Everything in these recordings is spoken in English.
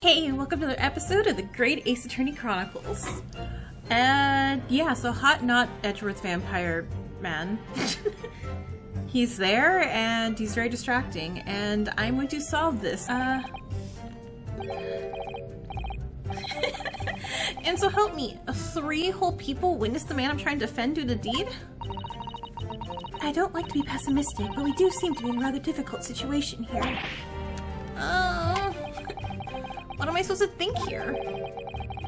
Hey, and welcome to another episode of the Great Ace Attorney Chronicles. And yeah, so Hot Not Edgeworth's vampire man. He's there and he's very distracting, and I'm going to solve this. And so help me, 3 whole people witnessed the man I'm trying to defend do the deed? I don't like to be pessimistic, but we do seem to be in a rather difficult situation here. What am I supposed to think here?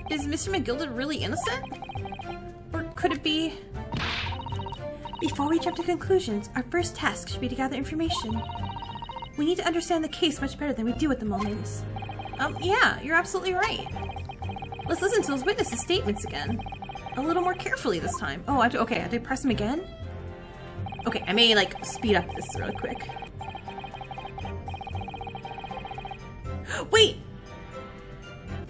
Is Mr. McGilded really innocent? Or could it be... Before we jump to conclusions, our first task should be to gather information. We need to understand the case much better than we do at the moment. Yeah, you're absolutely right. Let's listen to those witnesses' statements again. A little more carefully this time. Oh, okay, I have to press them again? Okay, I may, like, speed up this really quick. Wait!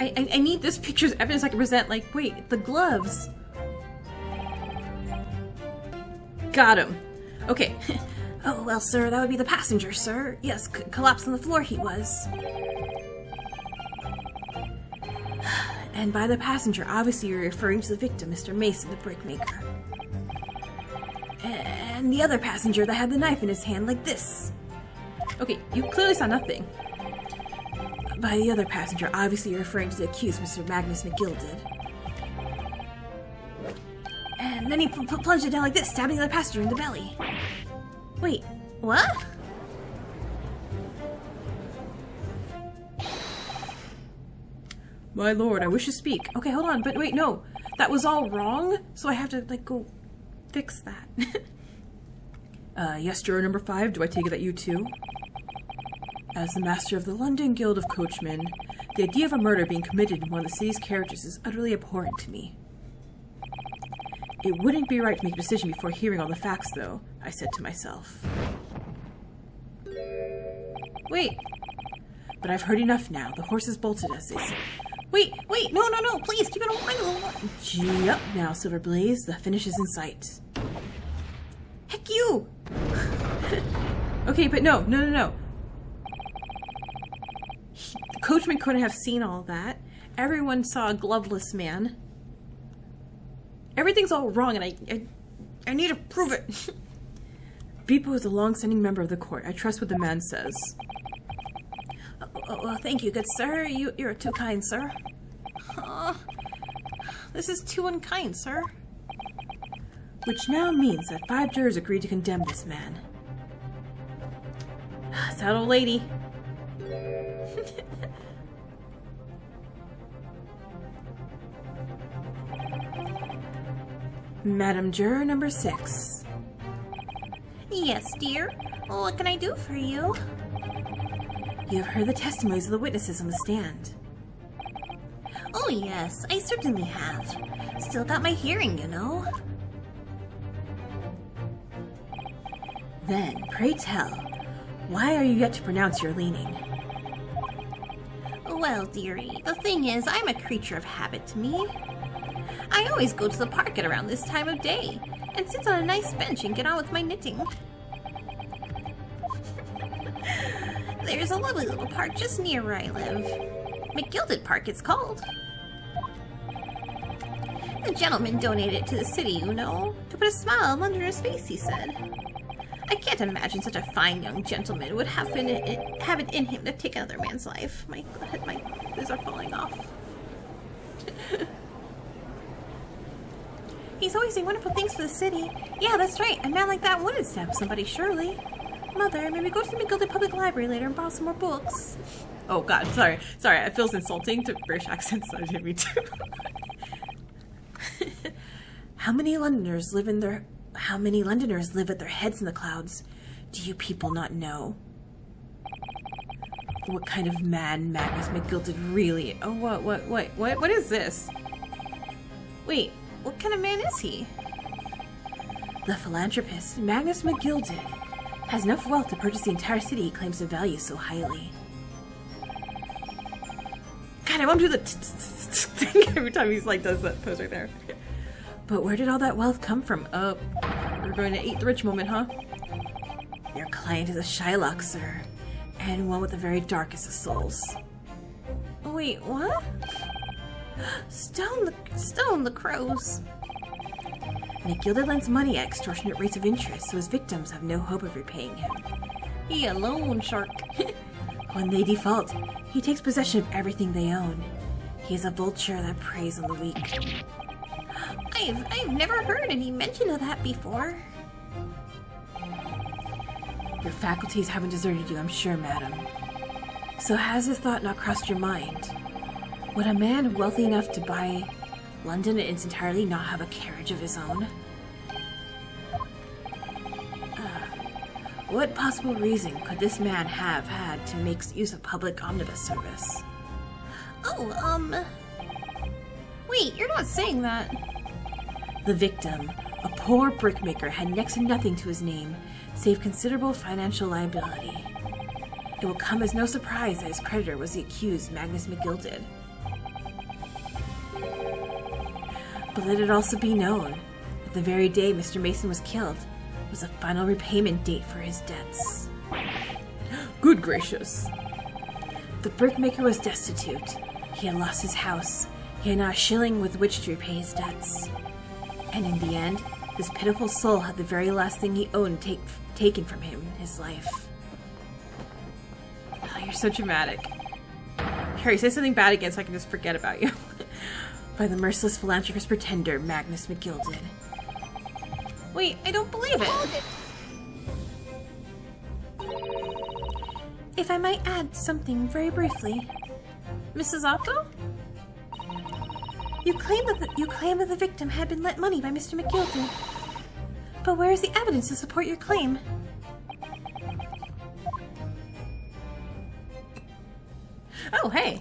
I need this picture's evidence I can present. Like, wait, the gloves. Got him. Okay. Oh, well, sir, that would be the passenger, sir. Yes, collapsed on the floor he was. And by the passenger, obviously you're referring to the victim, Mr. Mason, the brickmaker. And the other passenger that had the knife in his hand like this. Okay, you clearly saw nothing. By the other passenger, obviously you're referring to the accused, Mr. Magnus McGilded. And then he plunged it down like this, stabbing the other passenger in the belly. Wait, what? My lord, I wish to speak. Okay, hold on, but wait, no. That was all wrong, so I have to, like, go fix that. Yes, juror number 5, do I take it that you too? As the master of the London Guild of Coachmen, the idea of a murder being committed in one of the city's carriages is utterly abhorrent to me. It wouldn't be right to make a decision before hearing all the facts, though, I said to myself. Wait. But I've heard enough now. The horse is bolted, as they say. Wait, no, please, keep it on line. Gee up now, Silver Blaze. The finish is in sight. Heck you! Okay, but no. The coachman couldn't have seen all that. Everyone saw a gloveless man. Everything's all wrong, and I need to prove it. Vipo is a long-standing member of the court. I trust what the man says. Oh, thank you, good sir. You're too kind, sir. This is too unkind, sir. Which now means that 5 jurors agreed to condemn this man. It's that old lady. Madam Juror number 6. Yes, dear. What can I do for you? You have heard the testimonies of the witnesses on the stand. Oh yes, I certainly have. Still got my hearing, you know. Then, pray tell, why are you yet to pronounce your leaning? Well, dearie, the thing is, I'm a creature of habit to me. I always go to the park at around this time of day, and sit on a nice bench and get on with my knitting. There's a lovely little park just near where I live. McGilded Park, it's called. The gentleman donated it to the city, you know, to put a smile on Londoner's face, he said. I can't imagine such a fine young gentleman would have it in him to take another man's life. My clothes are falling off. He's always doing wonderful things for the city. Yeah, that's right. A man like that wouldn't stab somebody, surely. Mother, maybe go to the McGilded Public Library later and borrow some more books. Oh god, sorry, it feels insulting to British accents, so I didn't mean to. How many Londoners live at their heads in the clouds? Do you people not know? What kind of man Magnus McGilded really... Oh, what is this? Wait, what kind of man is he? The philanthropist, Magnus McGilded, has enough wealth to purchase the entire city he claims to value so highly. God, I want to do the thing every time he's like does that pose right there. But where did all that wealth come from? Oh, we're going to eat the rich moment, huh? Your client is a Shylock, sir, and one with the very darkest of souls. Wait, what? Stone the crows. McGilded lends money at extortionate rates of interest, so his victims have no hope of repaying him. He a loan shark. When they default, he takes possession of everything they own. He is a vulture that preys on the weak. I've never heard any mention of that before. Your faculties haven't deserted you, I'm sure, madam. So has this thought not crossed your mind? Would a man wealthy enough to buy London in its entirety not have a carriage of his own? What possible reason could this man have had to make use of public omnibus service? Oh, wait, you're not saying that. The victim, a poor brickmaker, had next to nothing to his name, save considerable financial liability. It will come as no surprise that his creditor was the accused Magnus McGilded. But let it also be known that the very day Mr. Mason was killed was the final repayment date for his debts. Good gracious! The brickmaker was destitute. He had lost his house. He had not a shilling with which to repay his debts. And in the end, this pitiful soul had the very last thing he owned taken from him, his life. Oh, you're so dramatic. Harry, say something bad again so I can just forget about you. By the merciless philanthropist pretender, Magnus McGilded. Wait, I don't believe it. If I might add something very briefly. Mrs. Otto? You claim that the victim had been lent money by Mr. McGilded. But where is the evidence to support your claim? Oh, hey.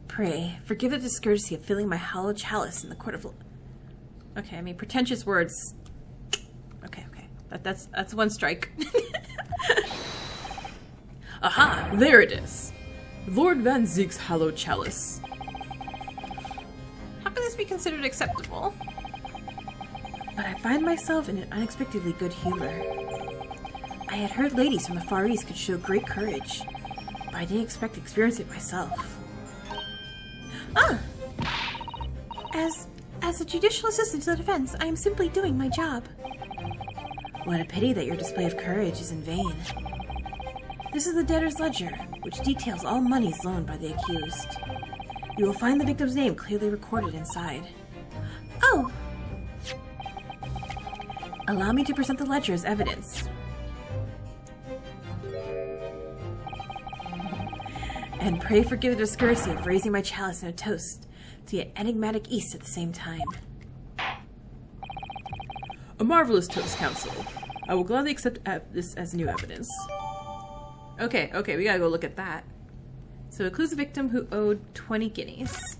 Pray, forgive the discourtesy of filling my hollow chalice in the court of law. Okay, I mean, pretentious words. Okay. That's one strike. Aha! There it is! Lord Van Ziek's hallowed chalice. How can this be considered acceptable? But I find myself in an unexpectedly good humor. I had heard ladies from the Far East could show great courage, but I didn't expect to experience it myself. As a judicial assistant to the defense, I am simply doing my job. What a pity that your display of courage is in vain. This is the debtor's ledger, which details all monies loaned by the accused. You will find the victim's name clearly recorded inside. Oh! Allow me to present the ledger as evidence. And pray forgive the discourtesy of raising my chalice in a toast to the enigmatic East at the same time. A marvelous toast, Counsel. I will gladly accept this as new evidence. Okay, we gotta go look at that. So it includes a victim who owed 20 guineas.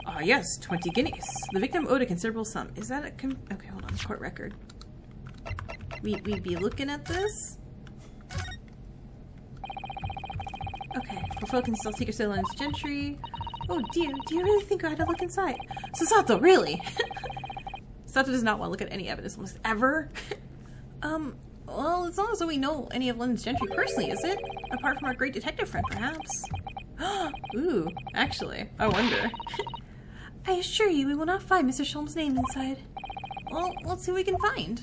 Ah, yes, 20 guineas. The victim owed a considerable sum. Is that a okay, hold on, court record. We'd be looking at this? Okay, for folk can still secret sale on gentry. Oh dear, do you really think I had to look inside? Susato, really? Susato does not want to look at any evidence almost ever. Well, it's not as though we know any of London's gentry personally, is it? Apart from our great detective friend, perhaps. Ooh, actually, I wonder. I assure you we will not find Mr. Sholmes' name inside. Well, let's see what we can find.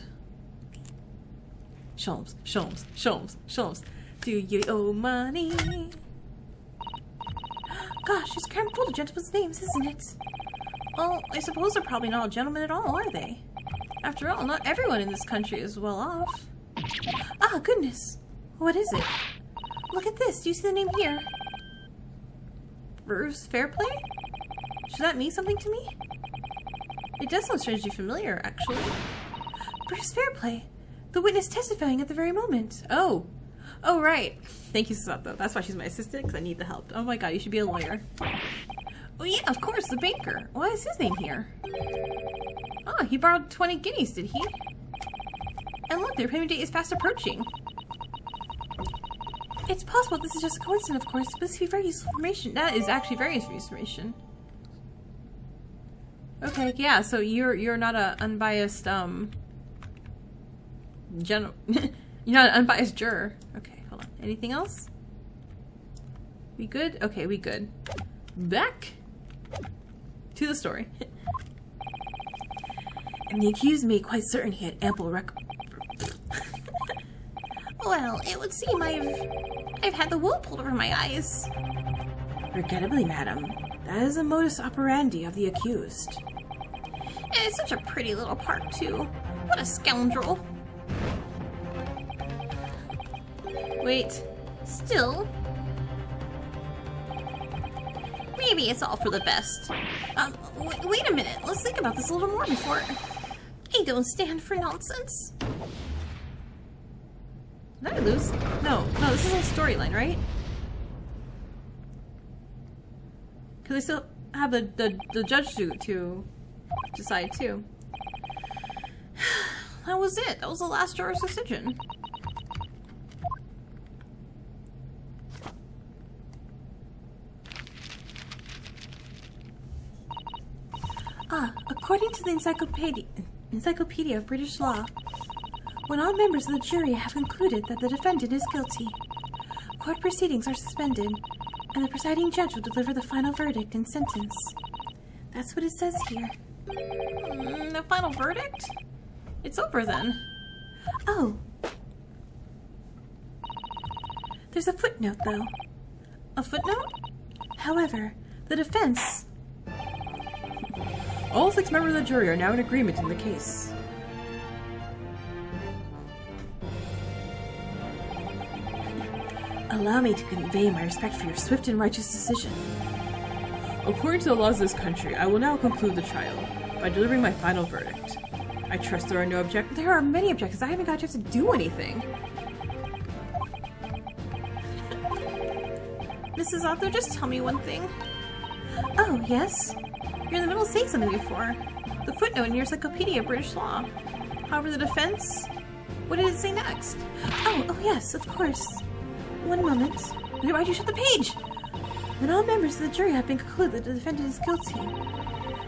Sholmes. Do you owe money? Gosh, it's crammed full of gentlemen's names, isn't it? Well, I suppose they're probably not all gentlemen at all, are they? After all, not everyone in this country is well off. Ah, goodness. What is it? Look at this. Do you see the name here? Bruce Fairplay? Should that mean something to me? It does sound strangely familiar, actually. Bruce Fairplay. The witness testifying at the very moment. Oh, right. Thank you, Susato. That's why she's my assistant, because I need the help. Oh my god, you should be a lawyer. Oh yeah, of course, the banker. Why is his name here? Oh, he borrowed 20 guineas, did he? And look, their payment date is fast approaching. It's possible this is just a coincidence, of course, but this is very useful information. That is actually very useful information. Okay, yeah, so you're not a unbiased, you're not an unbiased juror. Okay, hold on. Anything else? We good? Okay, we good. Back to the story. And the accused made quite certain he had ample Well, it would seem I've had the wool pulled over my eyes. Regrettably, madam, that is a modus operandi of the accused. And it's such a pretty little park, too. What a scoundrel. Wait. Still, maybe it's all for the best. Wait a minute. Let's think about this a little more before... I don't stand for nonsense. Did I lose? No, this is a storyline, right? Because I still have the judge to decide too. That was it. That was the last juror's decision. According to the Encyclopedia of British Law, when all members of the jury have concluded that the defendant is guilty, court proceedings are suspended, and the presiding judge will deliver the final verdict and sentence. That's what it says here. The final verdict? It's over then. Oh. There's a footnote, though. A footnote? However, the defense... All 6 members of the jury are now in agreement in the case. Allow me to convey my respect for your swift and righteous decision. According to the laws of this country, I will now conclude the trial by delivering my final verdict. I trust there are no objections. There are many objections. I haven't got a chance to do anything. Mrs. Otto, just tell me one thing. Oh, yes? You're in the middle of saying something before. The footnote in your Encyclopedia of British Law. However, the defense... What did it say next? Oh, yes, of course. One moment. Why'd you shut the page? When all members of the jury have been concluded that the defendant is guilty,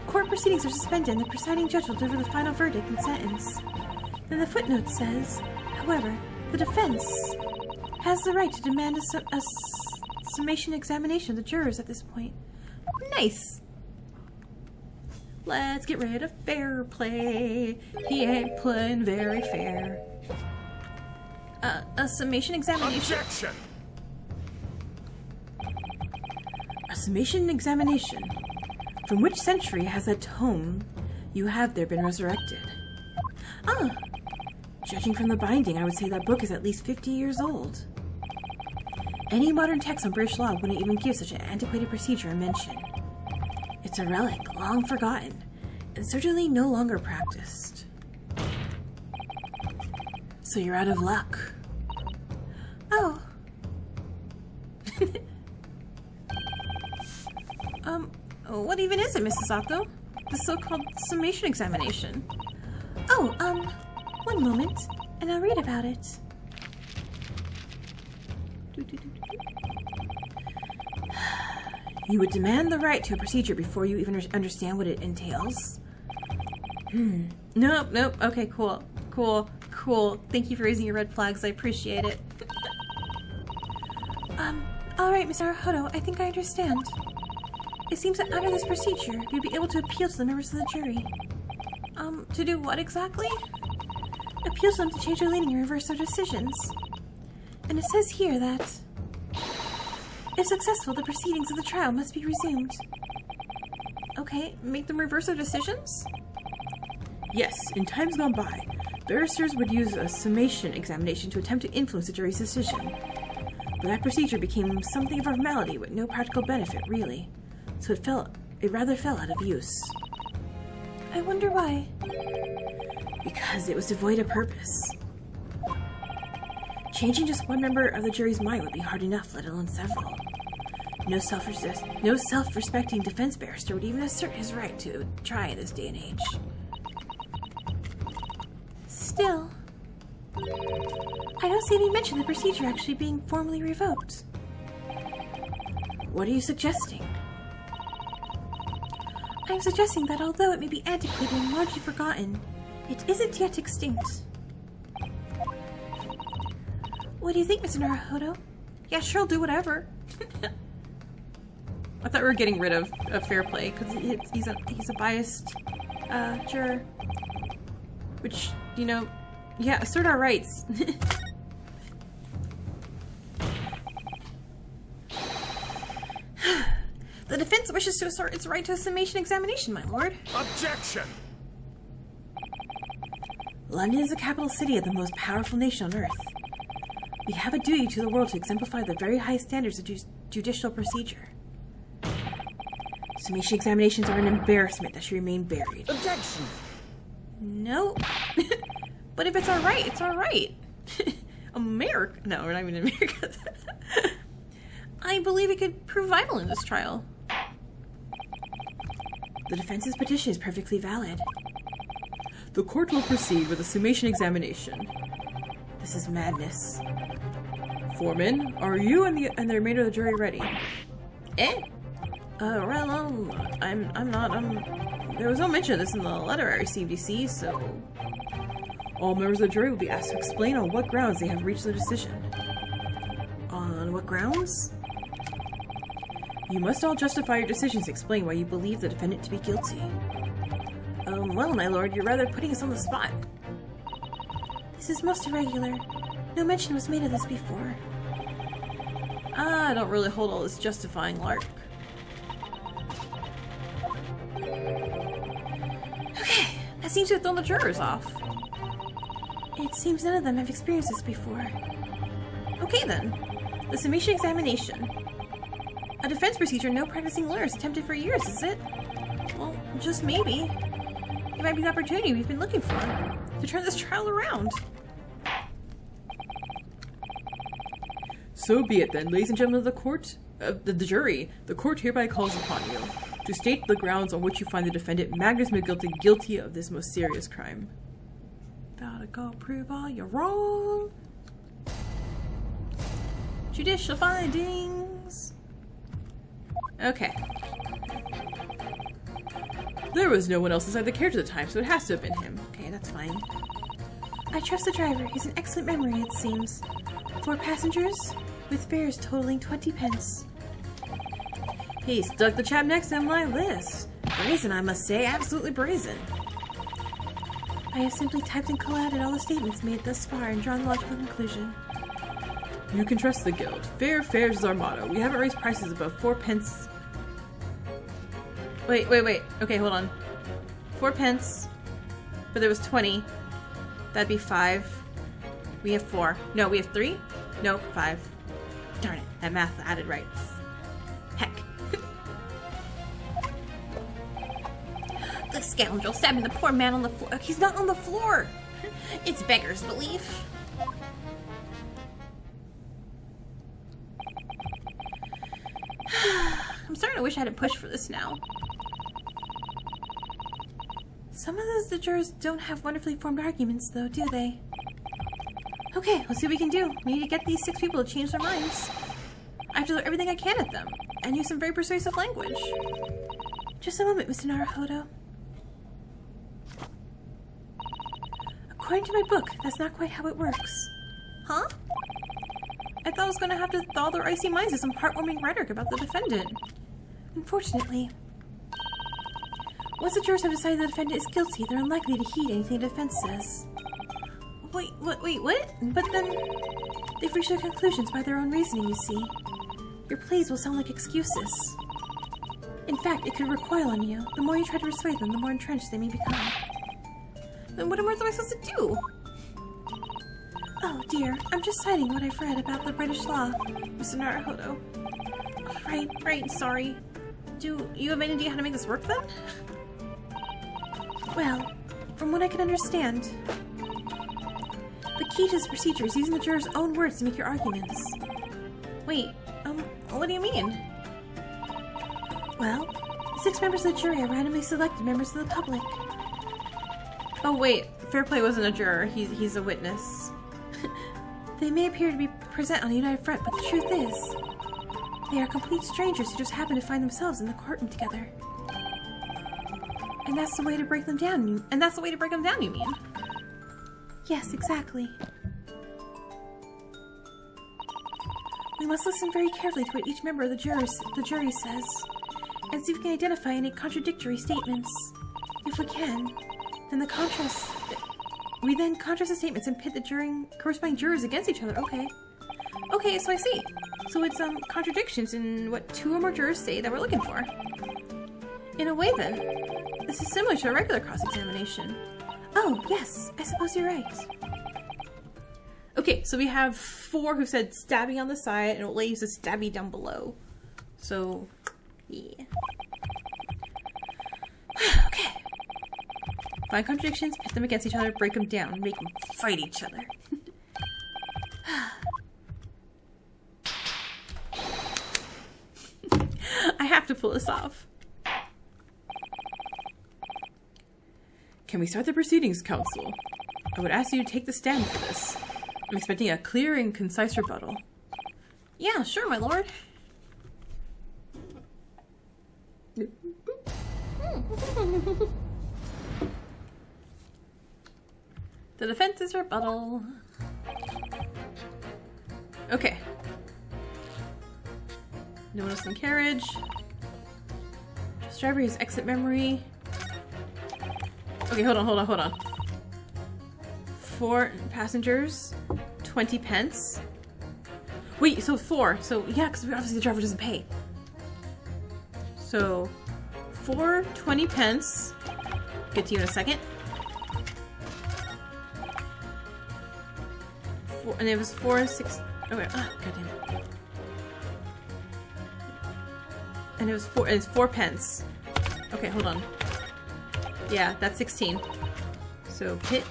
court proceedings are suspended and the presiding judge will deliver the final verdict and sentence. Then the footnote says, however, the defense has the right to demand a summation examination of the jurors at this point. Nice. Let's get rid of fair play. He ain't playing very fair. A summation examination? Objection! A summation examination. From which century has that tome you have there been resurrected? Judging from the binding, I would say that book is at least 50 years old. Any modern text on British law wouldn't even give such an antiquated procedure a mention. It's a relic, long forgotten, and certainly no longer practiced. So you're out of luck. Oh. What even is it, Mrs. Otto? The so-called summation examination. Oh, one moment, and I'll read about it. You would demand the right to a procedure before you even understand what it entails? Nope. Okay, cool. Thank you for raising your red flags. I appreciate it. Alright, Mr. Hodo, I think I understand. It seems that under this procedure, you'd be able to appeal to the members of the jury. To do what exactly? Appeal to them to change their leaning and reverse their decisions. And it says here that, if successful, the proceedings of the trial must be resumed. Okay, make them reverse their decisions? Yes, in times gone by, barristers would use a summation examination to attempt to influence the jury's decision. But that procedure became something of a formality with no practical benefit, really. So it rather fell out of use. I wonder why. Because it was devoid of purpose. Changing just one member of the jury's mind would be hard enough, let alone several. No self-respecting defense barrister would even assert his right to try in this day and age. Still, I don't see any mention of the procedure actually being formally revoked. What are you suggesting? I'm suggesting that although it may be antiquated and largely forgotten, it isn't yet extinct. What do you think, Mr. Naruhodo? Yeah, sure, I'll do whatever. I thought we were getting rid of fair play because he's a biased juror. Which, you know, yeah, assert our rights. The defense wishes to assert its right to a summation examination, my lord. Objection! London is the capital city of the most powerful nation on earth. We have a duty to the world to exemplify the very high standards of judicial procedure. Summation examinations are an embarrassment that should remain buried. Objection! No. But if it's our right, it's our right. America. No, we're not even in America. I believe it could prove vital in this trial. The defense's petition is perfectly valid. The court will proceed with a summation examination. This is madness. Foreman, are you and the remainder of the jury ready? Well, I'm not, there was no mention of this in the letter I received, you see, so... All members of the jury will be asked to explain on what grounds they have reached the decision. On what grounds? You must all justify your decisions and explain why you believe the defendant to be guilty. Well, my lord, you're rather putting us on the spot. This is most irregular. No mention was made of this before. I don't really hold all this justifying lark. Okay, that seems to have thrown the jurors off. It seems none of them have experienced this before. Okay then, the summation examination. A defense procedure no practicing lawyers attempted for years, is it? Well, just maybe. It might be the opportunity we've been looking for to turn this trial around. So be it then, ladies and gentlemen of the court, the jury. The court hereby calls upon you to state the grounds on which you find the defendant, Magnus McGilty, guilty of this most serious crime. Gotta go prove all you're wrong. Judicial findings. Okay. There was no one else inside the carriage at the time, so it has to have been him. Okay, that's fine. I trust the driver. He's an excellent memory, it seems. 4 passengers, with fares totaling 20 pence. He stuck the chap next to him like this. Brazen, I must say. Absolutely brazen. I have simply typed and collated all the statements made thus far and drawn the logical conclusion. You can trust the guild. Fair fares is our motto. We haven't raised prices above 4 pence. Wait. Okay, hold on. 4 pence. But there was 20. That'd be 5. We have 4. No, we have 3? No, 5. Darn it. That math added right. Heck. The scoundrel stabbing the poor man on the floor. He's not on the floor. It's beggar's belief. I'm starting to wish I hadn't pushed for this now. Some of those jurors don't have wonderfully formed arguments, though, do they? Okay, let's see what we can do. We need to get these 6 people to change their minds. I have to throw everything I can at them, and use some very persuasive language. Just a moment, Mr. Naruhodo. According to my book, that's not quite how it works. Huh? I thought I was going to have to thaw their icy minds with some heartwarming rhetoric about the defendant. Unfortunately, once the jurors have decided the defendant is guilty, they're unlikely to heed anything the defense says. Wait, what? But then, they've reached their conclusions by their own reasoning, you see. Your pleas will sound like excuses. In fact, it could recoil on you. The more you try to persuade them, the more entrenched they may become. Then what am I supposed to do? Oh dear, I'm just citing what I've read about the British law, Mr. Naruhodo. Right, sorry. Do you have any idea how to make this work then? Well, from what I can understand, the key to this procedure is using the jurors' own words to make your arguments. Wait, what do you mean? Well, the 6 members of the jury are randomly selected members of the public. Oh wait, Fairplay wasn't a juror, he's a witness. They may appear to be present on a united front, but the truth is, they are complete strangers who just happen to find themselves in the courtroom together. And that's the way to break them down. You mean? Yes, exactly. We must listen very carefully to what each member of the jury says, and see if we can identify any contradictory statements. If we can, then we then contrast the statements and pit the corresponding jurors against each other. Okay. Okay, so I see. So it's contradictions in what two or more jurors say that we're looking for. In a way, then, this is similar to a regular cross-examination. Oh, yes, I suppose you're right. Okay, so we have 4 who said stabby on the side, and old lady says stabby down below. So, yeah. Okay. Find contradictions, pit them against each other, break them down, make them fight each other. I have to pull this off. Can we start the proceedings, counsel? I would ask you to take the stand for this. I'm expecting a clear and concise rebuttal. Yeah, sure, my lord. The defense's rebuttal. Okay. No one else in carriage. Strawberry's exit memory. Okay, hold on. 4 passengers, 20 pence. Wait, so 4. So, yeah, because obviously the driver doesn't pay. So, 4, 20 pence. Get to you in a second. 4, and it was 4 and 6. Oh, wait. Ah, goddamn it. And it was 4. It's 4 pence. Okay, hold on. Yeah, that's 16. So, pit.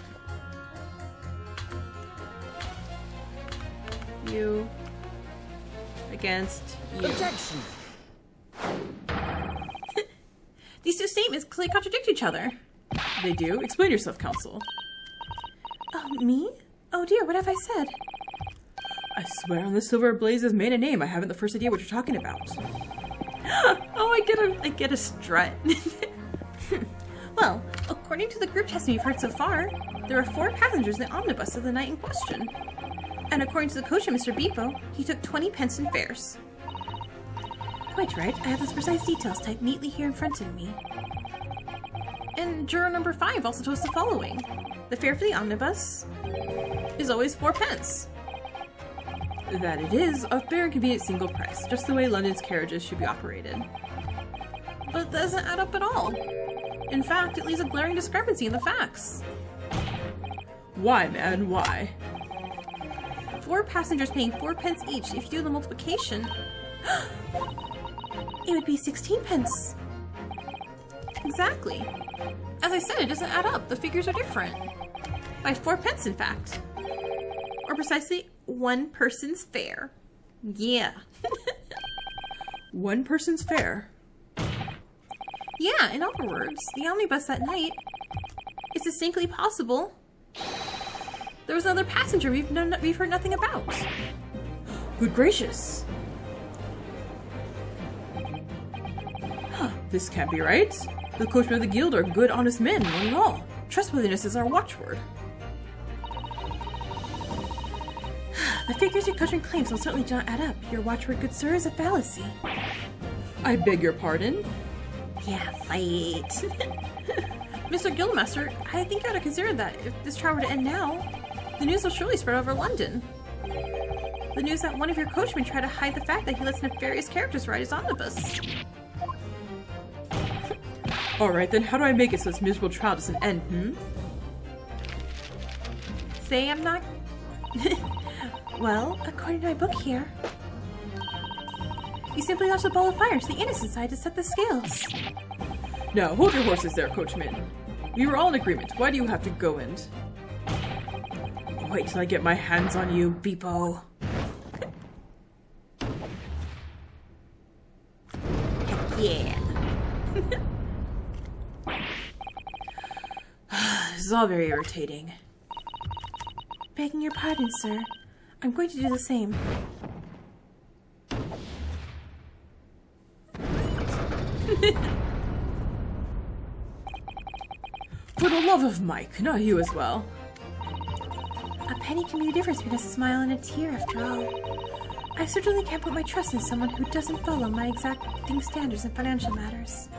You. Against you. Objection! These two statements clearly contradict each other. They do? Explain yourself, counsel. Oh, me? Oh dear, what have I said? I swear on the Silver Blaze's maiden name, I haven't the first idea what you're talking about. Oh, I get a strut. Well, according to the group testing we've heard so far, there were 4 passengers in the omnibus of the night in question. And according to the coachman, Mr. Beepo, he took 20 pence in fares. Quite right. I have those precise details typed neatly here in front of me. And juror number 5 also told us the following. The fare for the omnibus is always 4 pence. That it is a fair and convenient single price, just the way London's carriages should be operated. But it doesn't add up at all. In fact, it leaves a glaring discrepancy in the facts. Why, man, why? 4 passengers paying 4 pence each. If you do the multiplication, it would be 16 pence. Exactly. As I said, it doesn't add up. The figures are different. By 4 pence, in fact. Or precisely 1 person's fare. Yeah. 1 person's fare? Yeah, in other words, the omnibus that night is distinctly possible. There was another passenger we've heard nothing about. Good gracious. This can't be right. The coachman of the guild are good, honest men, one and all. Trustworthiness is our watchword. The figures your coachman claims will certainly do not add up. Your watchword, good sir, is a fallacy. I beg your pardon? Yeah, fight. Mr. Guildmaster, I think you ought to consider that if this trial were to end now, the news will surely spread over London. The news that one of your coachmen tried to hide the fact that he lets nefarious characters ride his omnibus. Alright, then how do I make it so this miserable trial doesn't end, Say I'm not... Well, according to my book here, you simply launch the ball of fire to the innocent side to set the scales. Now, hold your horses there, coachman. We were all in agreement. Why do you have to go and... Wait till I get my hands on you, Beepo. Yeah. This is all very irritating. Begging your pardon, sir. I'm going to do the same. For the love of Mike, not you as well. A penny can be the difference between a smile and a tear, after all. I certainly can't put my trust in someone who doesn't follow my exacting standards in financial matters.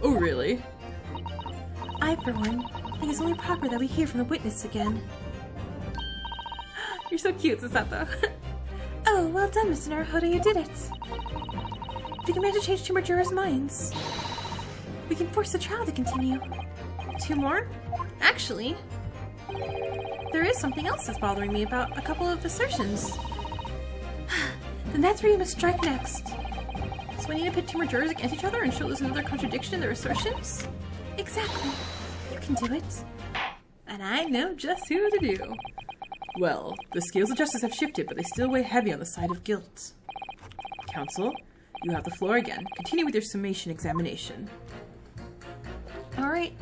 Oh, really? I, for one, think it's only proper that we hear from the witness again. You're so cute, Susato. Oh, well done, Mr. Naruhodo, you did it. If you can manage to change 2 more jurors' minds, we can force the trial to continue. 2 more? Actually, there is something else that's bothering me about a couple of assertions. Then that's where you must strike next. So we need to pit 2 more jurors against each other and show there's another contradiction in their assertions? Exactly. You can do it. And I know just who to do. Well, the scales of justice have shifted, but they still weigh heavy on the side of guilt. Counsel, you have the floor again. Continue with your summation examination. Alright.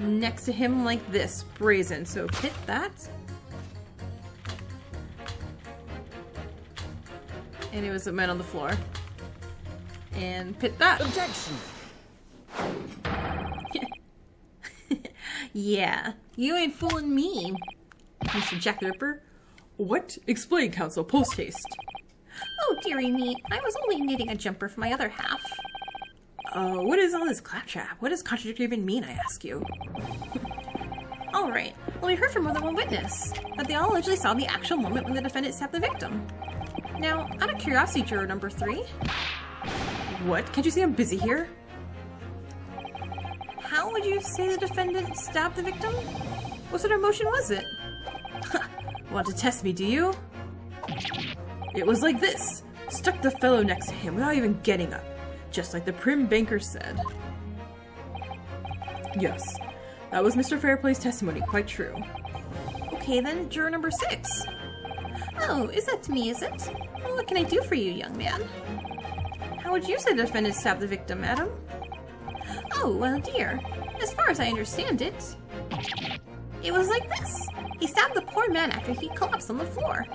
Next to him like this, brazen. So pit that. And it was a man on the floor. And pit that. Objection! Yeah, you ain't fooling me, Mr. Jack the Ripper. What? Explain, counsel, post haste. Oh, dearie me, I was only knitting a jumper for my other half. What is all this claptrap? What does contradictory even mean, I ask you? Alright, well we heard from more than one witness that they all allegedly saw the actual moment when the defendant stabbed the victim. Now, out of curiosity, juror number 3. What? Can't you see I'm busy here? How would you say the defendant stabbed the victim? What sort of motion was it? Want to test me, do you? It was like this. Struck the fellow next to him without even getting up. Just like the prim banker said. Yes, that was Mr. Fairplay's testimony, quite true. Okay then, juror number 6. Oh, is that me, is it? Well, what can I do for you, young man? How would you say the defendant stabbed the victim, madam? Oh, well, dear. As far as I understand it, it was like this. He stabbed the poor man after he collapsed on the floor.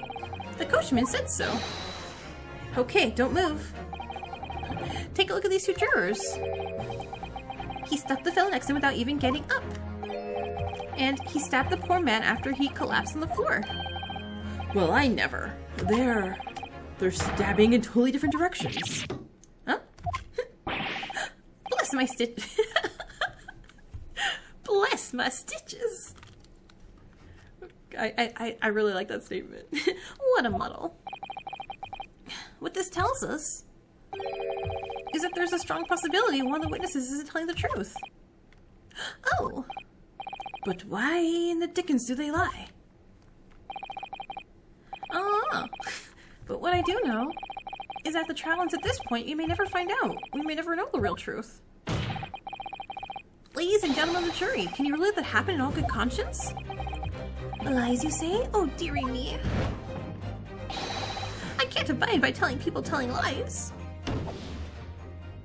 The coachman said so. Okay, don't move. Take a look at these 2 jurors. He stuck the fellow next to him without even getting up. And he stabbed the poor man after he collapsed on the floor. Well, I never. They're stabbing in totally different directions. Huh? Bless my stitch. Bless my stitches. I really like that statement. What a muddle. What this tells us is that there's a strong possibility one of the witnesses isn't telling the truth. Oh. But why in the dickens do they lie? But what I do know is that the trial ends at this point. You may never find out. We may never know the real truth. Ladies and gentlemen of the jury, can you really let that happen in all good conscience? Lies, you say? Oh, dearie me. I can't abide by telling lies.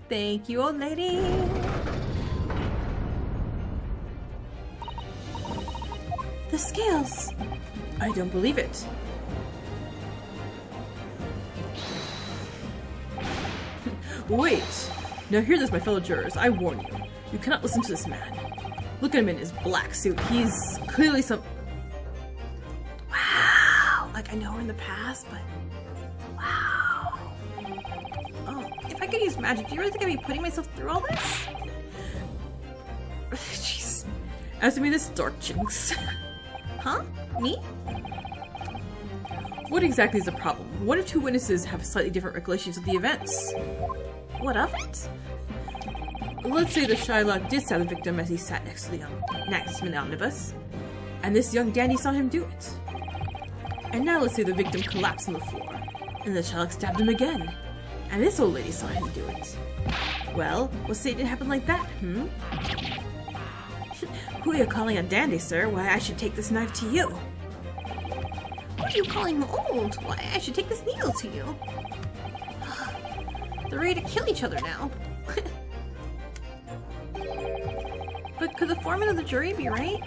Thank you, old lady. The scales! I don't believe it. Wait! Now hear this, my fellow jurors. I warn you. You cannot listen to this man. Look at him in his black suit. He's clearly some... Wow! Like, I know we're in the past, but... Wow! Oh, if I could use magic, do you really think I'd be putting myself through all this? Jeez. As to me, this dark jinx. Huh? Me? What exactly is the problem? What if 2 witnesses have slightly different recollections of the events? What of it? Let's say the Shylock did stab the victim as he sat next to the omnibus, and this young dandy saw him do it. And now let's say the victim collapsed on the floor, and the Shylock stabbed him again, and this old lady saw him do it. Well, let's say it didn't happen like that, Who are you calling a dandy, sir? Why, I should take this knife to you. What are you calling him old? Why, I should take this needle to you. They're ready to kill each other now. But could the foreman of the jury be right?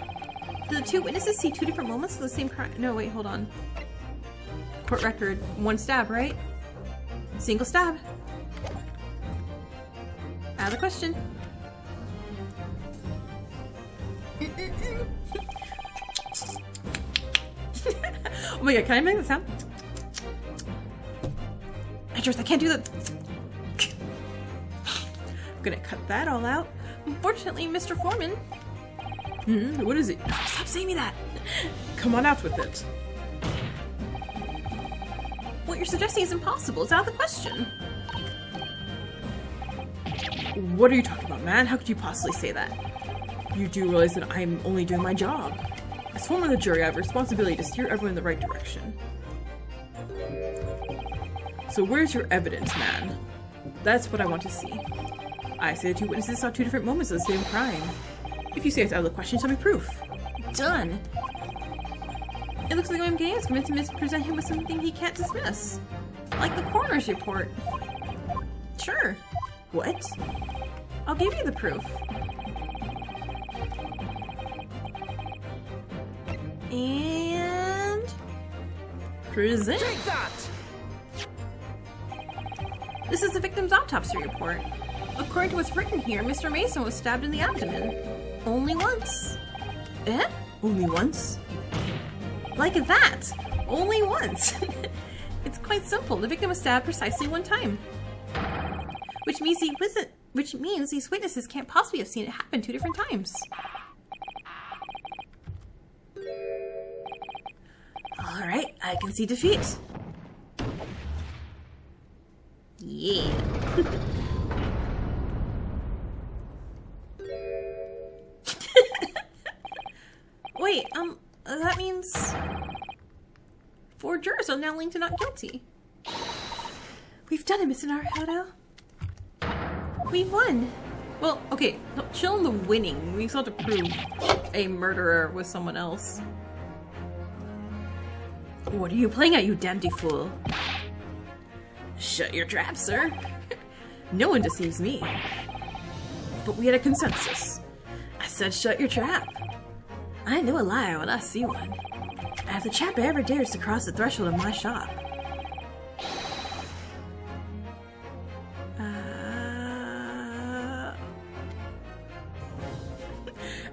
Did the 2 witnesses see 2 different moments of the same crime? No, wait, hold on. Court record, 1 stab, right? Single stab. Out of the question. Oh my god, can I make that sound? I can't do that. I'm gonna cut that all out. Unfortunately, Mr. Foreman. What is it? Stop saying me that. Come on out with it. What you're suggesting is impossible. It's out of the question. What are you talking about, man? How could you possibly say that? You do realize that I'm only doing my job. As foreman of the jury, I have a responsibility to steer everyone in the right direction. So where's your evidence, man? That's what I want to see. I say the two witnesses saw two different moments of the same crime. If you say it's out of the question, tell me proof. Done. It looks like OMG is going to mispresent him with something he can't dismiss. Like the coroner's report. Sure. What? I'll give you the proof. And... present. Take that! This is the victim's autopsy report. According to what's written here, Mr. Mason was stabbed in the abdomen. Only once. Eh? Only once? Like that! Only once! It's quite simple. The victim was stabbed precisely one time. Which means these witnesses can't possibly have seen it happen 2 different times. Alright, I can see defeat. Yeah. Wait, that means 4 jurors are now linked to not guilty. We've done it, Mr. Naruhodo. We won. Well, okay, chill on the winning. We still have to prove a murderer was someone else. What are you playing at, you dandy fool? Shut your trap, sir. No one deceives me. But we had a consensus. I said shut your trap. I know a liar when I see one. And if the chap ever dares to cross the threshold of my shop...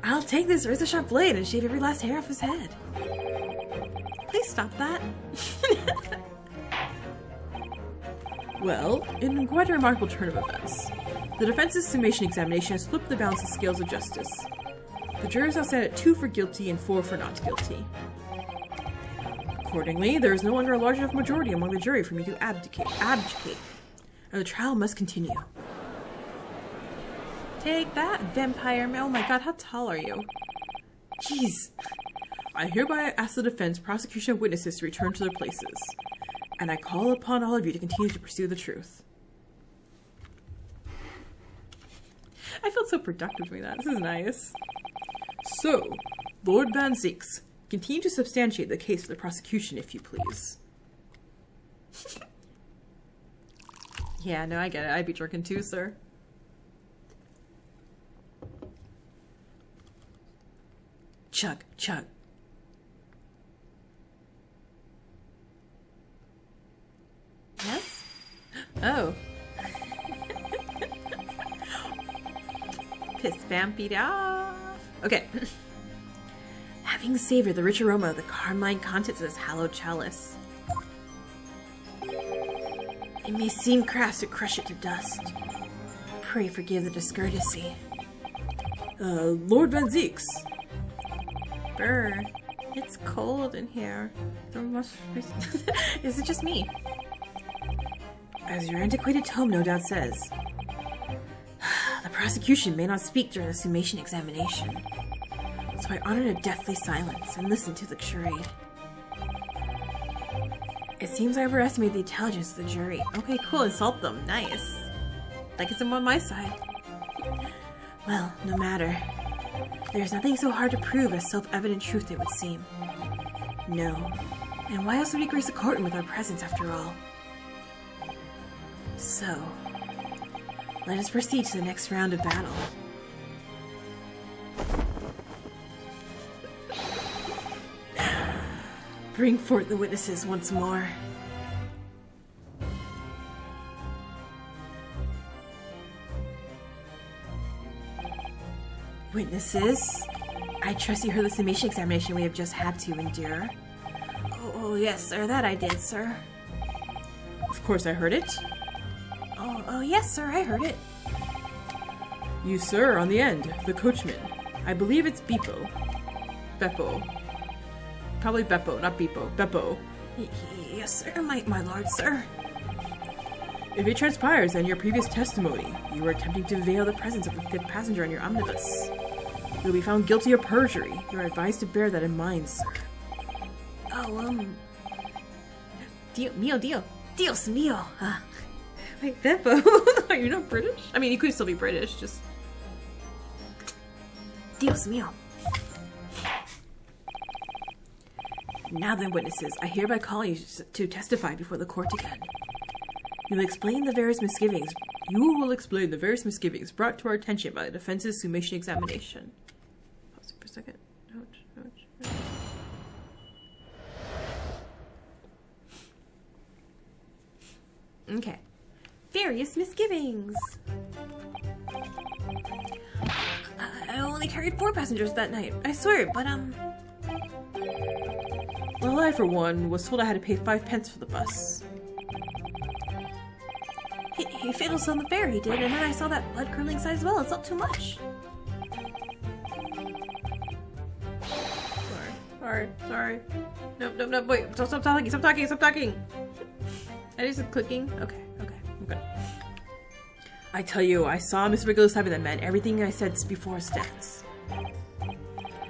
I'll take this razor-sharp blade and shave every last hair off his head. Please stop that. Well, in quite a remarkable turn of events, the defense's summation examination has flipped the balance of scales of justice. The jurors now stand at 2 for guilty and 4 for not guilty. Accordingly, there is no longer a large enough majority among the jury for me to abdicate, and the trial must continue. Take that, vampire man. Oh my god, how tall are you? Jeez. I hereby ask the defense, prosecution, and witnesses to return to their places. And I call upon all of you to continue to pursue the truth. I felt so productive doing that. This is nice. So, Lord Van Zeeks, continue to substantiate the case for the prosecution, if you please. Yeah, no, I get it. I'd be drinking too, sir. Chug, chug. Yes? Oh. Piss vamped off. Okay. Having savored the rich aroma of the carmine contents of this hallowed chalice, it may seem crass to crush it to dust. Pray forgive the discourtesy. Lord Van Zeeks. Brr. It's cold in here. There must be... Is it just me? As your antiquated tome no doubt says, the prosecution may not speak during the summation examination, so I honor a deathly silence and listen to the charade. It seems I overestimate the intelligence of the jury. Okay, cool. Insult them. Nice. Like it's on my side. Well, no matter. There's nothing so hard to prove as self-evident truth, it would seem. No. And why else would we grace the courtroom with our presence, after all? So, let us proceed to the next round of battle. Bring forth the witnesses once more. Witnesses, I trust you heard the summation examination we have just had to endure. Oh, yes, sir. That I did, sir. Of course I heard it. Oh, yes, sir. I heard it. You, sir, on the end, the coachman. I believe it's Beppo. Beppo. Probably Beppo, not Beppo. Beppo. Yes, sir. My lord, sir. If it transpires that in your previous testimony, you were attempting to veil the presence of the fifth passenger on your omnibus, you'll be found guilty of perjury. You are advised to bear that in mind, sir. Dios mío. Wait, Beppo. Are you not British? I mean, you could still be British, just... Dios mío. Now then, witnesses, I hereby call you to testify before the court again. You will explain the various misgivings brought to our attention by the defense's summation examination. Pause for a second. Ouch. Okay. Various misgivings. I only carried 4 passengers that night, I swear, but Well, I, for one, was told I had to pay 5 pence for the bus. He failed us on the fare, he did, and then I saw that blood-curdling sight as well. It's not too much. Sorry. No, wait, stop talking. I just clicking. Okay. I tell you, I saw Mr. McGill stabbing that man. Everything I said before stands.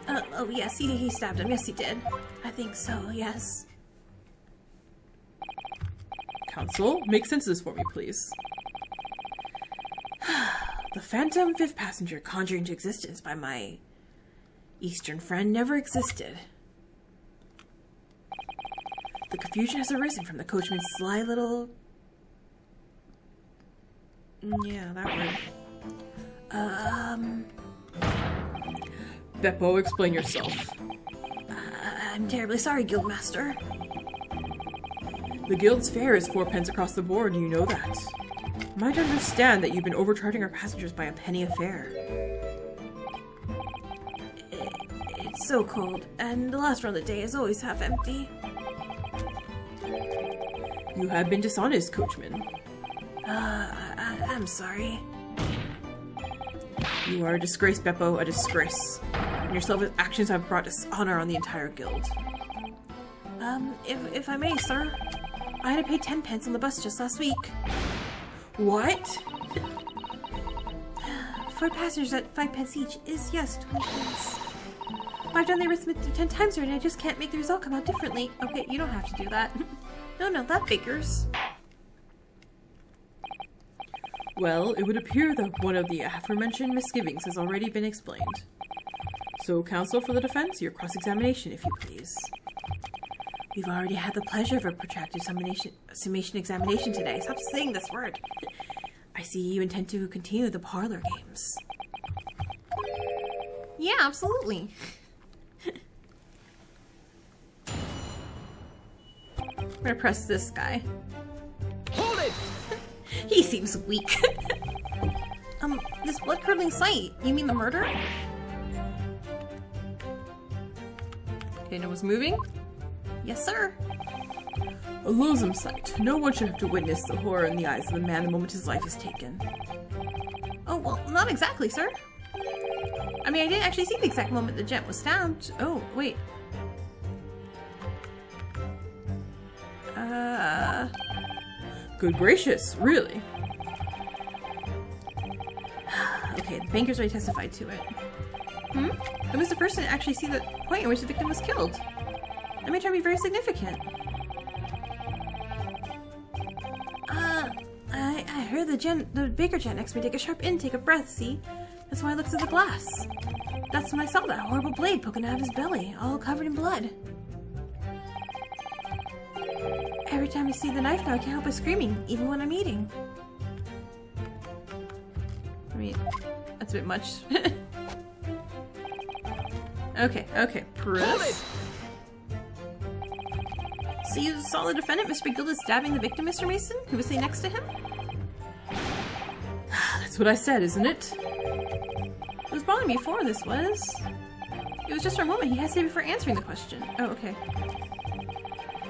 Oh yes, he stabbed him. Yes, he did. I think so, yes. Counsel, make sense of this for me, please. The phantom fifth passenger conjured into existence by my Eastern friend never existed. The confusion has arisen from the coachman's sly little... Yeah, that word. Beppo, explain yourself. I'm terribly sorry, Guildmaster. The guild's fare is 4 pence across the board, you know that. Might understand that you've been overcharging our passengers by a penny a fare. It's so cold, and the last run of the day is always half empty. You have been dishonest, coachman. I'm sorry. You are a disgrace, Beppo, a disgrace. And your selfish actions have brought dishonor on the entire guild. If I may, sir, I had to pay 10 pence on the bus just last week. What? 4 passengers at 5 pence each is, yes, 20 pence. But I've done the arithmetic 10 times already, and I just can't make the result come out differently. Okay, you don't have to do that. No, that figures. Well, it would appear that one of the aforementioned misgivings has already been explained. So, counsel for the defense, your cross-examination, if you please. We've already had the pleasure of a protracted summation examination today. Stop saying this word. I see you intend to continue the parlor games. Yeah, absolutely. I'm gonna press this guy. Hold it! He seems weak. This blood-curdling sight. You mean the murder? Okay, no one's moving? Yes, sir. A loathsome sight. No one should have to witness the horror in the eyes of the man the moment his life is taken. Oh, well, not exactly, sir. I mean, I didn't actually see the exact moment the gent was stabbed. Oh, wait. Good gracious, really? Okay, the banker's already testified to it. Who was the first to actually see the point in which the victim was killed? That may try to be very significant. I heard the baker gent next to me take a sharp intake of breath, see? That's why I looked through the glass. That's when I saw that horrible blade poking out of his belly, all covered in blood. Every time I see the knife now, I can't help but screaming, even when I'm eating. I mean, that's a bit much. Okay, press. So you saw the defendant, Mr. McGill, stabbing the victim, Mr. Mason, who was sitting next to him? That's what I said, isn't it? was bothering me before this was. It was just for a moment he hesitated before answering the question. Oh, okay.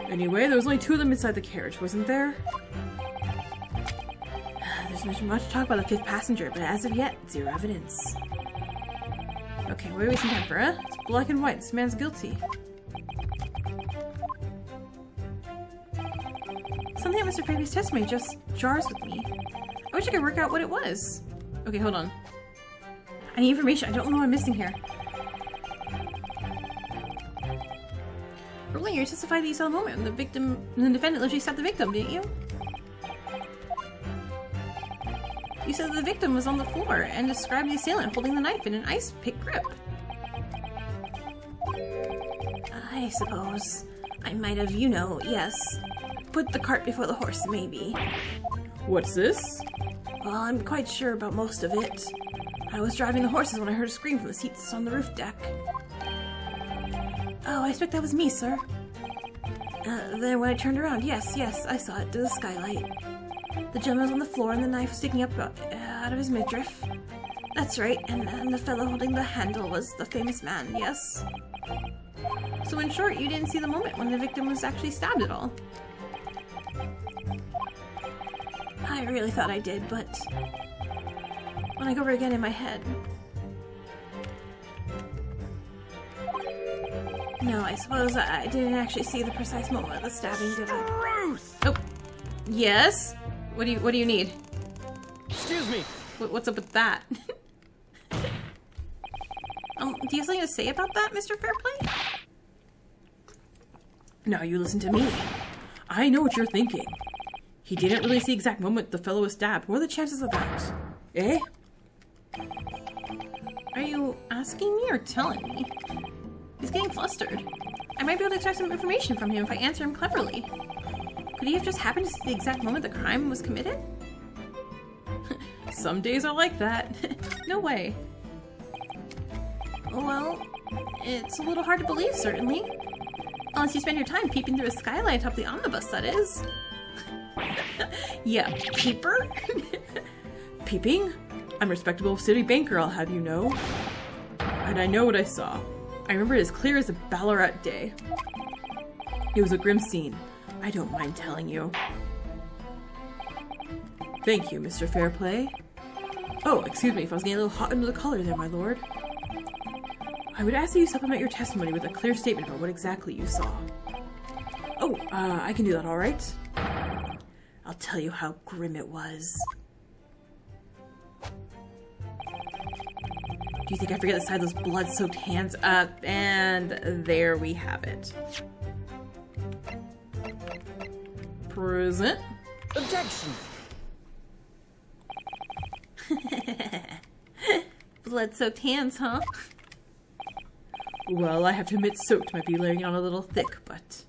Anyway, there was only 2 of them inside the carriage, wasn't there? There's much talk about the 5th passenger, but as of yet, 0 evidence. Okay, what are we wasting time for, huh? It's black and white. This man's guilty. Something about Mr. Fairpley's testimony just jars with me. I wish I could work out what it was. Okay, hold on. I need information. I don't know what I'm missing here. Earlier, you testified that you saw the moment when the defendant literally stabbed the victim, didn't you? You said that the victim was on the floor and described the assailant holding the knife in an ice pick grip. I suppose I might have, yes, put the cart before the horse, maybe. What's this? Well, I'm quite sure about most of it. I was driving the horses when I heard a scream from the seats on the roof deck. Oh, I expect that was me, sir. Then when I turned around, yes, I saw it through the skylight. The gentleman was on the floor and the knife was sticking up out of his midriff. That's right, and the fellow holding the handle was the famous man, yes. So in short, you didn't see the moment when the victim was actually stabbed at all? I really thought I did, but when I go over again in my head... No, I suppose I didn't actually see the precise moment of the stabbing, did I? Oh, yes? What do you need? Excuse me. What's up with that? Do you have something to say about that, Mr. Fairplay? Now you listen to me. I know what you're thinking. He didn't really see the exact moment the fellow was stabbed. What are the chances of that? Eh? Are you asking me or telling me? He's getting flustered. I might be able to extract some information from him if I answer him cleverly. Could he have just happened to see the exact moment the crime was committed? Some days are like that. No way. Well, it's a little hard to believe, certainly. Unless you spend your time peeping through a skylight atop the omnibus, that is. Yeah, peeper? Peeping? I'm a respectable city banker, I'll have you know. And I know what I saw. I remember it as clear as a Ballarat day. It was a grim scene. I don't mind telling you. Thank you, Mr. Fairplay. Oh, excuse me if I was getting a little hot under the collar there, my lord. I would ask that you supplement your testimony with a clear statement about what exactly you saw. Oh, I can do that, all right? I'll tell you how grim it was. Do you think I forget the sight of those blood-soaked hands? And there we have it. Present. Objection. Blood-soaked hands, huh? Well, I have to admit soaked might be layering on a little thick, but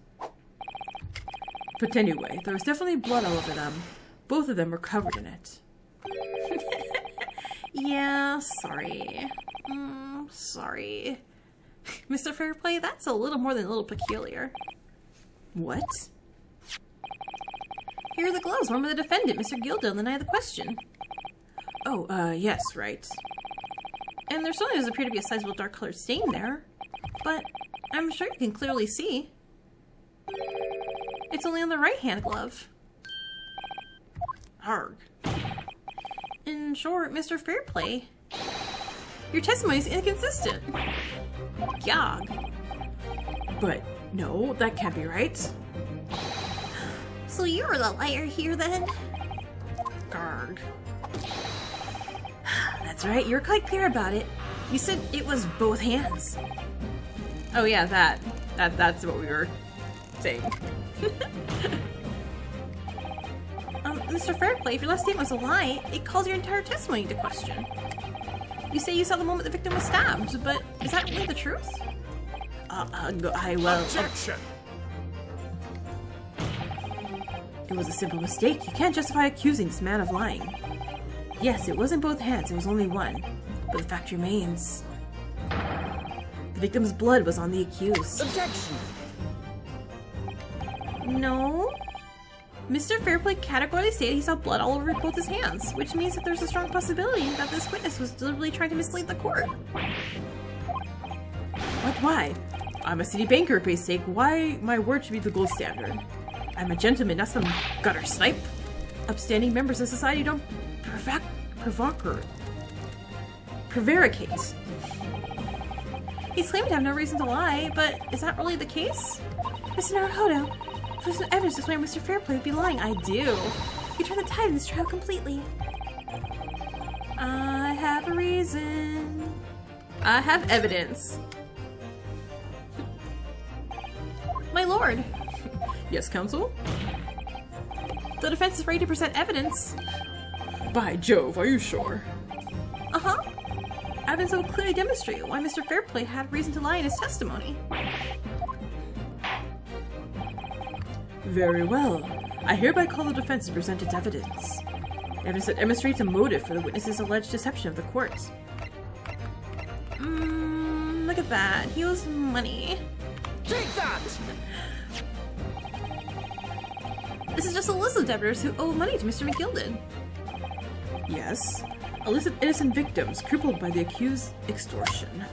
anyway, there was definitely blood all over them. Both of them were covered in it. Yeah, sorry. Sorry. Mr. Fairplay, that's a little more than a little peculiar. What? Here are the gloves worn by the defendant, Mr. Gildo, on the night of the question. Oh, yes, right. And there certainly does appear to be a sizable dark-colored stain there. But I'm sure you can clearly see. It's only on the right-hand glove. Arg. In short, Mr. Fairplay, your testimony is inconsistent. Yog. But no, that can't be right. So you're the liar here, then? Garg. That's right, you're quite clear about it. You said it was both hands. Oh yeah, that's what we were saying. Mr. Fairplay, if your last statement was a lie, it calls your entire testimony into question. You say you saw the moment the victim was stabbed, but is that really the truth? Objection. It was a simple mistake. You can't justify accusing this man of lying. Yes, it wasn't both hands, it was only one. But the fact remains. The victim's blood was on the accused. Objection. No. Mr. Fairplay categorically stated he saw blood all over both his hands, which means that there's a strong possibility that this witness was deliberately trying to mislead the court. But why? I'm a city banker, for sake. Why my word should be the gold standard? I'm a gentleman, not some gutter snipe. Upstanding members of society don't prevaricate. He's claiming to have no reason to lie, but is that really the case? Mr. Naruhodo, there's no evidence to swear Mr. Fairplay would be lying. I do. You turn the tide in this trial completely. I have a reason. I have evidence. My lord. Yes, counsel? The defense is ready to present evidence. By Jove, are you sure? Uh-huh. Evidence that will clearly demonstrate why Mr. Fairplay had reason to lie in his testimony. Very well. I hereby call the defense to present its evidence. Evidence that demonstrates a motive for the witness's alleged deception of the court. Look at that. He owes money. Take that! This is just a list of debtors who owe money to Mr. McGilded. Yes. A list of innocent victims crippled by the accused extortion.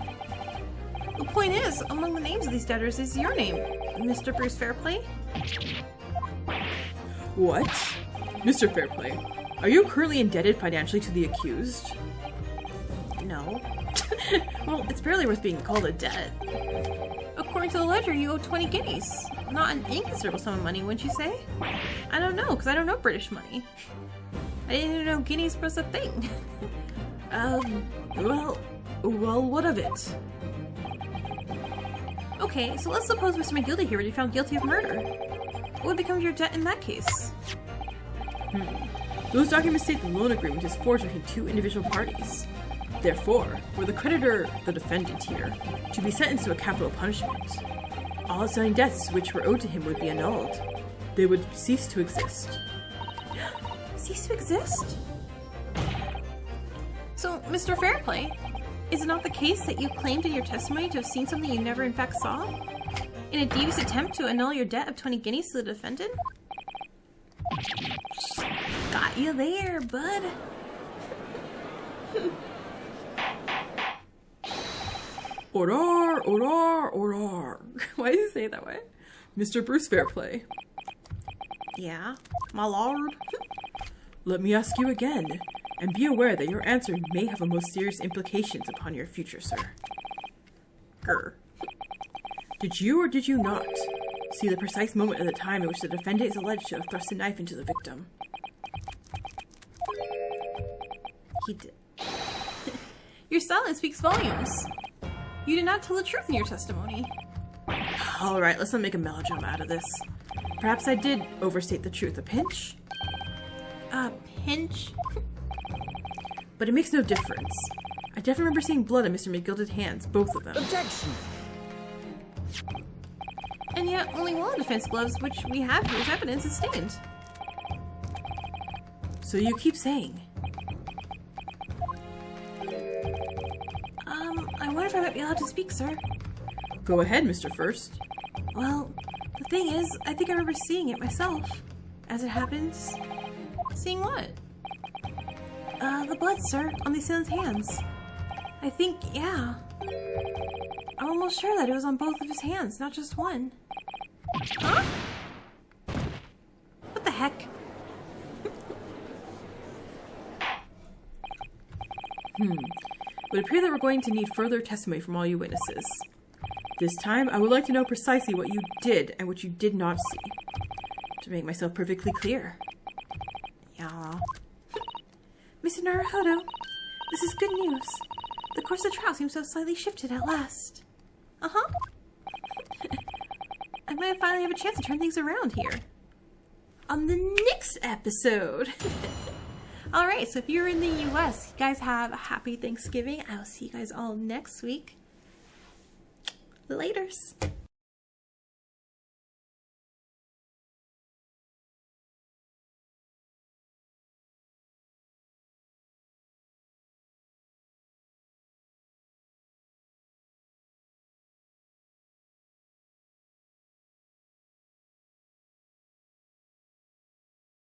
The point is, among the names of these debtors is your name, Mr. Bruce Fairplay. What? Mr. Fairplay, are you currently indebted financially to the accused? No. Well, it's barely worth being called a debt. According to the ledger, you owe 20 guineas. Not an inconsiderable sum of money, wouldn't you say? I don't know, because I don't know British money. I didn't even know guineas was a thing. Well, what of it? Okay, so let's suppose Mr. McGilded here would be found guilty of murder. What would become your debt in that case? Those documents state the loan agreement is forged between two individual parties. Therefore, were the creditor, the defendant here, to be sentenced to a capital punishment, all outstanding debts which were owed to him would be annulled. They would cease to exist. Cease to exist? So, Mr. Fairplay, is it not the case that you claimed in your testimony to have seen something you never in fact saw? In a devious attempt to annul your debt of 20 guineas to the defendant? Got you there, bud. Orar, orar, orar. Why do you say it that way? Mr. Bruce Fairplay. Yeah, my lord. Let me ask you again, and be aware that your answer may have a most serious implications upon your future, sir. Grr. Did you or did you not see the precise moment of the time in which the defendant is alleged to have thrust a knife into the victim? He did. Your silence speaks volumes. You did not tell the truth in your testimony. Alright, let's not make a melodrama out of this. Perhaps I did overstate the truth a pinch? A pinch? But it makes no difference. I definitely remember seeing blood on Mr. McGilded's hands, both of them. Objection! And yet, only one of the defense gloves, which we have here as evidence, is stained. So you keep saying. I wonder if I might be allowed to speak, sir. Go ahead, Mr. First. Well, the thing is, I think I remember seeing it myself. As it happens. Seeing what? The blood, sir, on the assailant hands. I think, yeah. I'm almost sure that it was on both of his hands, not just one. Huh? What the heck? It would appear that we're going to need further testimony from all you witnesses. This time, I would like to know precisely what you did and what you did not see. To make myself perfectly clear. Yeah. Mr. Naruhodo, this is good news. The course of the trial seems to have slightly shifted at last. Uh-huh. I might finally have a chance to turn things around here. On the next episode. Alright, so if you're in the US, you guys have a happy Thanksgiving. I'll see you guys all next week. Laters.